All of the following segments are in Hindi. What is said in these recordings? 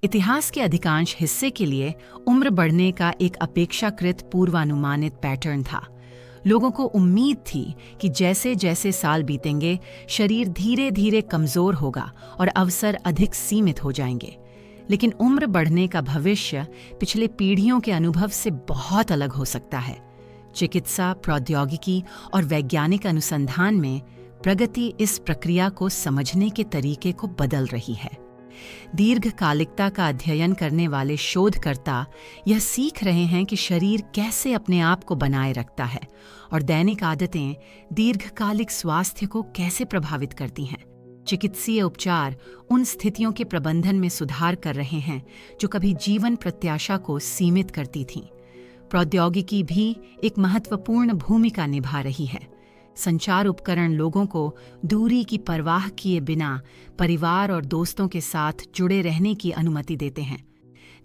इतिहास के अधिकांश हिस्से के लिए उम्र बढ़ने का एक अपेक्षाकृत पूर्वानुमानित पैटर्न था। लोगों को उम्मीद थी कि जैसे जैसे साल बीतेंगे, शरीर धीरे धीरे कमजोर होगा और अवसर अधिक सीमित हो जाएंगे। लेकिन उम्र बढ़ने का भविष्य पिछले पीढ़ियों के अनुभव से बहुत अलग हो सकता है। चिकित्सा, प्रौद्योगिकी और वैज्ञानिक अनुसंधान में प्रगति इस प्रक्रिया को समझने के तरीके को बदल रही है। दीर्घकालिकता का अध्ययन करने वाले शोधकर्ता यह सीख रहे हैं कि शरीर कैसे अपने आप को बनाए रखता है और दैनिक आदतें दीर्घकालिक स्वास्थ्य को कैसे प्रभावित करती हैं। चिकित्सीय उपचार उन स्थितियों के प्रबंधन में सुधार कर रहे हैं जो कभी जीवन प्रत्याशा को सीमित करती थीं। प्रौद्योगिकी भी एक महत्वपूर्ण भूमिका निभा रही है। संचार उपकरण लोगों को दूरी की परवाह किए बिना परिवार और दोस्तों के साथ जुड़े रहने की अनुमति देते हैं।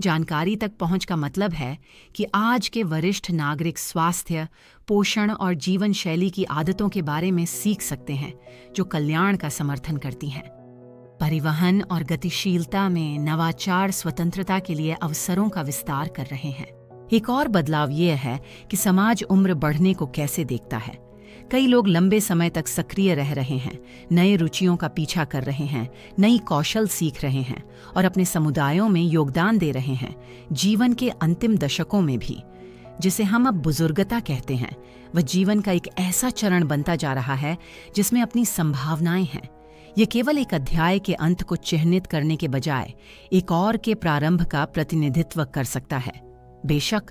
जानकारी तक पहुंच का मतलब है कि आज के वरिष्ठ नागरिक स्वास्थ्य, पोषण और जीवन शैली की आदतों के बारे में सीख सकते हैं जो कल्याण का समर्थन करती हैं। परिवहन और गतिशीलता में नवाचार स्वतंत्रता के लिए अवसरों का विस्तार कर रहे हैं। एक और बदलाव यह है कि समाज उम्र बढ़ने को कैसे देखता है। कई लोग लंबे समय तक सक्रिय रह रहे हैं, नए रुचियों का पीछा कर रहे हैं, नई कौशल सीख रहे हैं और अपने समुदायों में योगदान दे रहे हैं। जीवन के अंतिम दशकों में भी, जिसे हम अब बुजुर्गता कहते हैं, वह जीवन का एक ऐसा चरण बनता जा रहा है जिसमें अपनी संभावनाएं हैं। ये केवल एक अध्याय के अंत को चिह्नित करने के बजाय एक और के प्रारंभ का प्रतिनिधित्व कर सकता है। बेशक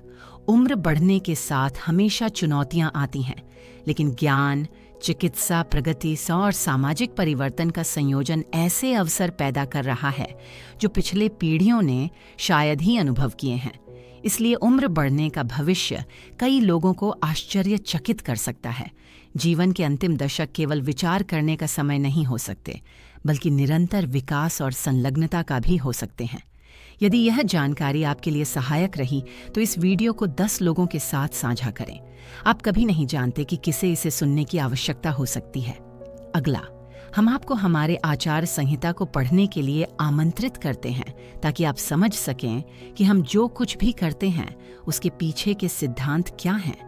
उम्र बढ़ने के साथ हमेशा चुनौतियां आती हैं, लेकिन ज्ञान, चिकित्सा प्रगति और सामाजिक परिवर्तन का संयोजन ऐसे अवसर पैदा कर रहा है जो पिछले पीढ़ियों ने शायद ही अनुभव किए हैं। इसलिए उम्र बढ़ने का भविष्य कई लोगों को आश्चर्यचकित कर सकता है। जीवन के अंतिम दशक केवल विचार करने का समय नहीं हो सकते, बल्कि निरंतर विकास और संलग्नता का भी हो सकते हैं। यदि यह जानकारी आपके लिए सहायक रही तो इस वीडियो को 10 लोगों के साथ साझा करें। आप कभी नहीं जानते कि किसे इसे सुनने की आवश्यकता हो सकती है। अगला, हम आपको हमारे आचार संहिता को पढ़ने के लिए आमंत्रित करते हैं ताकि आप समझ सकें कि हम जो कुछ भी करते हैं उसके पीछे के सिद्धांत क्या हैं।